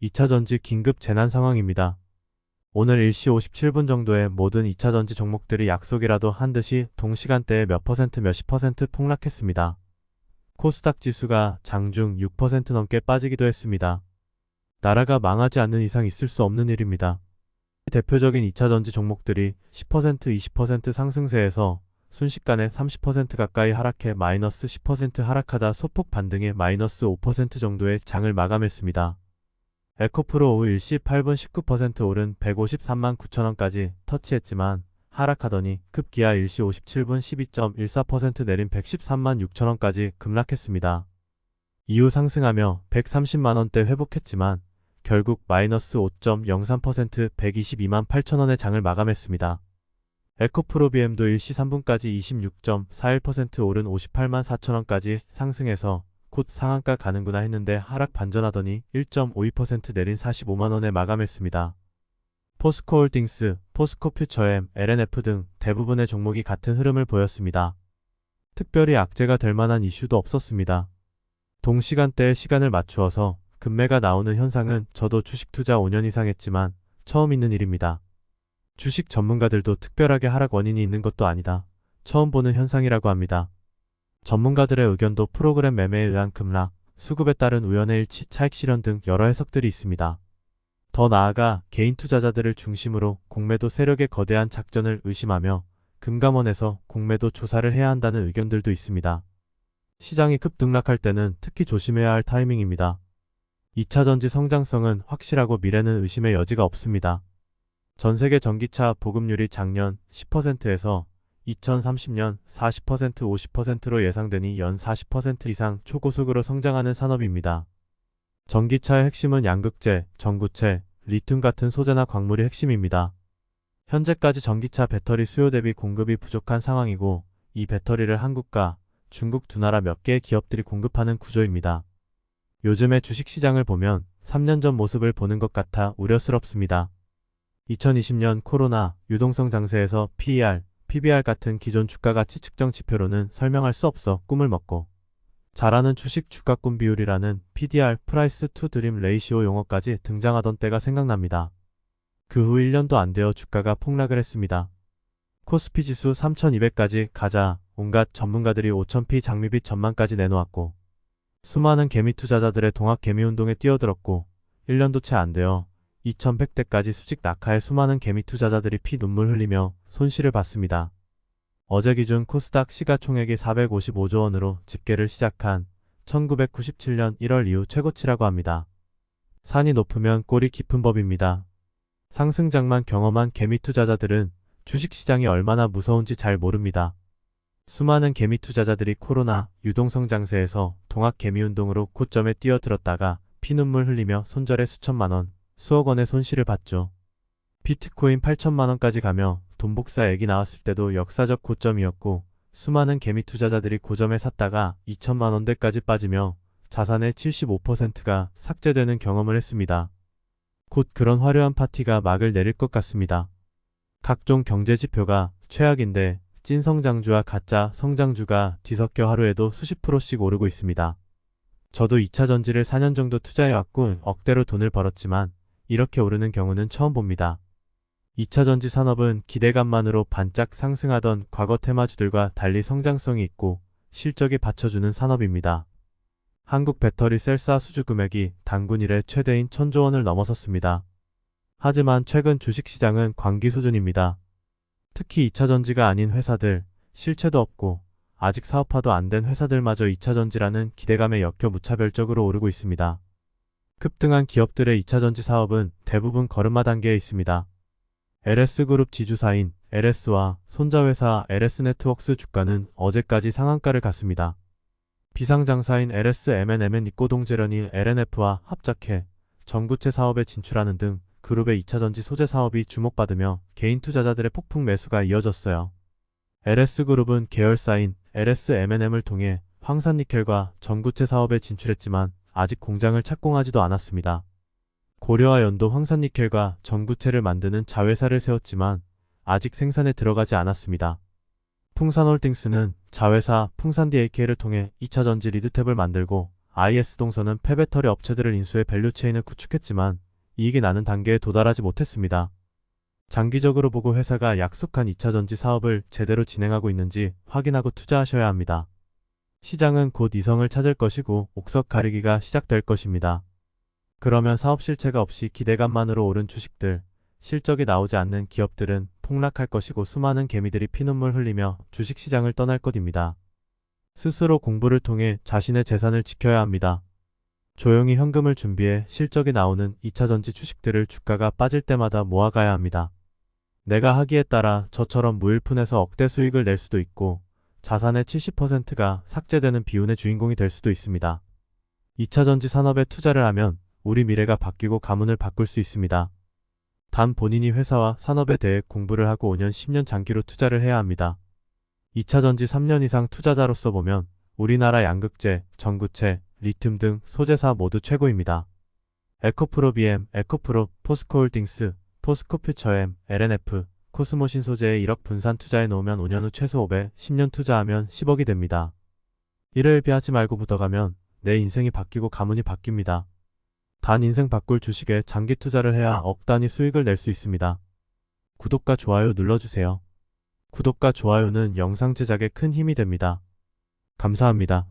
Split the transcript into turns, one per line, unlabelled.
2차전지 긴급 재난 상황입니다. 오늘 1시 57분 정도에 모든 2차전지 종목들이 약속이라도 한 듯이 동시간대에 몇 퍼센트 몇십 퍼센트 폭락했습니다. 코스닥 지수가 장중 6% 넘게 빠지기도 했습니다. 나라가 망하지 않는 이상 있을 수 없는 일입니다. 대표적인 2차전지 종목들이 10% 20% 상승세에서 순식간에 30% 가까이 하락해 마이너스 10% 하락하다 소폭 반등해 마이너스 5% 정도의 장을 마감했습니다. 에코프로 오후 1시 8분 19% 오른 153만 9천원까지 터치했지만 하락하더니 급기야 1시 57분 12.14% 내린 113만 6천원까지 급락했습니다. 이후 상승하며 130만원대 회복했지만 결국 마이너스 5.03% 122만 8천원의 장을 마감했습니다. 에코프로 BM도 1시 3분까지 26.41% 오른 58만 4천원까지 상승해서 곧 상한가 가는구나 했는데 하락 반전하더니 1.52% 내린 45만원에 마감했습니다. 포스코홀딩스, 포스코퓨처엠, LNF 등 대부분의 종목이 같은 흐름을 보였습니다. 특별히 악재가 될 만한 이슈도 없었습니다. 동시간대에 시간을 맞추어서 급매가 나오는 현상은 저도 주식 투자 5년 이상 했지만 처음 있는 일입니다. 주식 전문가들도 특별하게 하락 원인이 있는 것도 아니다. 처음 보는 현상이라고 합니다. 전문가들의 의견도 프로그램 매매에 의한 급락, 수급에 따른 우연의 일치, 차익 실현 등 여러 해석들이 있습니다. 더 나아가 개인 투자자들을 중심으로 공매도 세력의 거대한 작전을 의심하며 금감원에서 공매도 조사를 해야 한다는 의견들도 있습니다. 시장이 급등락할 때는 특히 조심해야 할 타이밍입니다. 2차전지 성장성은 확실하고 미래는 의심의 여지가 없습니다. 전세계 전기차 보급률이 작년 10%에서 2030년 40% 50%로 예상되니 연 40% 이상 초고속으로 성장하는 산업입니다. 전기차의 핵심은 양극재, 전구체, 리튬 같은 소재나 광물이 핵심입니다. 현재까지 전기차 배터리 수요 대비 공급이 부족한 상황이고 이 배터리를 한국과 중국 두 나라 몇 개의 기업들이 공급하는 구조입니다. 요즘의 주식시장을 보면 3년 전 모습을 보는 것 같아 우려스럽습니다. 2020년 코로나, 유동성 장세에서 PER, PBR 같은 기존 주가가치 측정 지표로는 설명할 수 없어 꿈을 먹고 잘하는 주식 주가꿈 비율이라는 PDR, 프라이스 투 드림 레이시오 용어까지 등장하던 때가 생각납니다. 그 후 1년도 안 되어 주가가 폭락을 했습니다. 코스피 지수 3200까지 가자 온갖 전문가들이 5000p 장밋빛 전망까지 내놓았고 수많은 개미 투자자들의 동학 개미운동에 뛰어들었고 1년도 채 안 되어 2100대까지 수직 낙하에 수많은 개미 투자자들이 피 눈물 흘리며 손실을 봤습니다. 어제 기준 코스닥 시가총액이 455조 원으로 집계를 시작한 1997년 1월 이후 최고치라고 합니다. 산이 높으면 꼴이 깊은 법입니다. 상승장만 경험한 개미 투자자들은 주식시장이 얼마나 무서운지 잘 모릅니다. 수많은 개미 투자자들이 코로나, 유동성 장세에서 동학 개미운동으로 고점에 뛰어들었다가 피눈물 흘리며 손절에 수천만원, 수억 원의 손실을 봤죠. 비트코인 8천만원까지 가며 돈복사액이 나왔을 때도 역사적 고점이었고 수많은 개미 투자자들이 고점에 샀다가 2천만원대까지 빠지며 자산의 75%가 삭제되는 경험을 했습니다. 곧 그런 화려한 파티가 막을 내릴 것 같습니다. 각종 경제지표가 최악인데 찐 성장주와 가짜 성장주가 뒤섞여 하루에도 수십 프로씩 오르고 있습니다. 저도 2차전지를 4년 정도 투자해왔고 억대로 돈을 벌었지만 이렇게 오르는 경우는 처음 봅니다. 2차전지 산업은 기대감만으로 반짝 상승하던 과거 테마주들과 달리 성장성이 있고 실적이 받쳐주는 산업입니다. 한국 배터리 셀사 수주 금액이 단군 이래 최대인 1000조 원을 넘어섰습니다. 하지만 최근 주식시장은 광기 수준입니다. 특히 2차전지가 아닌 회사들, 실체도 없고 아직 사업화도 안 된 회사들마저 2차전지라는 기대감에 엮여 무차별적으로 오르고 있습니다. 급등한 기업들의 2차전지 사업은 대부분 걸음마 단계에 있습니다. LS그룹 지주사인 LS와 손자회사 LS네트워크스 주가는 어제까지 상한가를 갔습니다. 비상장사인 LS M&M은 이꼬동재련이 LNF와 합작해 전구체 사업에 진출하는 등 그룹의 2차전지 소재 사업이 주목받으며 개인 투자자들의 폭풍 매수가 이어졌어요. LS그룹은 계열사인 LS M&M을 통해 황산니켈과 전구체 사업에 진출했지만 아직 공장을 착공하지도 않았습니다. 고려와 연도 황산니켈과 전구체를 만드는 자회사를 세웠지만 아직 생산에 들어가지 않았습니다. 풍산홀딩스는 자회사 풍산DAK를 통해 2차전지 리드탭을 만들고 IS동선은 폐배터리 업체들을 인수해 밸류체인을 구축했지만 이익이 나는 단계에 도달하지 못했습니다. 장기적으로 보고 회사가 약속한 2차전지 사업을 제대로 진행하고 있는지 확인하고 투자하셔야 합니다. 시장은 곧 이성을 찾을 것이고 옥석 가리기가 시작될 것입니다. 그러면 사업 실체가 없이 기대감만으로 오른 주식들, 실적이 나오지 않는 기업들은 폭락할 것이고 수많은 개미들이 피눈물 흘리며 주식시장을 떠날 것입니다. 스스로 공부를 통해 자신의 재산을 지켜야 합니다. 조용히 현금을 준비해 실적이 나오는 2차전지 주식들을 주가가 빠질 때마다 모아가야 합니다. 내가 하기에 따라 저처럼 무일푼에서 억대 수익을 낼 수도 있고 자산의 70%가 삭제되는 비운의 주인공이 될 수도 있습니다. 2차전지 산업에 투자를 하면 우리 미래가 바뀌고 가문을 바꿀 수 있습니다. 단 본인이 회사와 산업에 대해 공부를 하고 5년, 10년 장기로 투자를 해야 합니다. 2차전지 3년 이상 투자자로서 보면 우리나라 양극재, 전구체, 리튬 등 소재사 모두 최고입니다. 에코프로 BM, 에코프로, 포스코홀딩스, 포스코퓨처엠, LNF, 코스모신 소재에 1억 분산 투자해 놓으면 5년 후 최소 500, 10년 투자하면 10억이 됩니다. 일을비하지 말고 묻어가면 내 인생이 바뀌고 가문이 바뀝니다. 단 인생 바꿀 주식에 장기 투자를 해야 억 단위 수익을 낼 수 있습니다. 구독과 좋아요 눌러주세요. 구독과 좋아요는 영상 제작에 큰 힘이 됩니다. 감사합니다.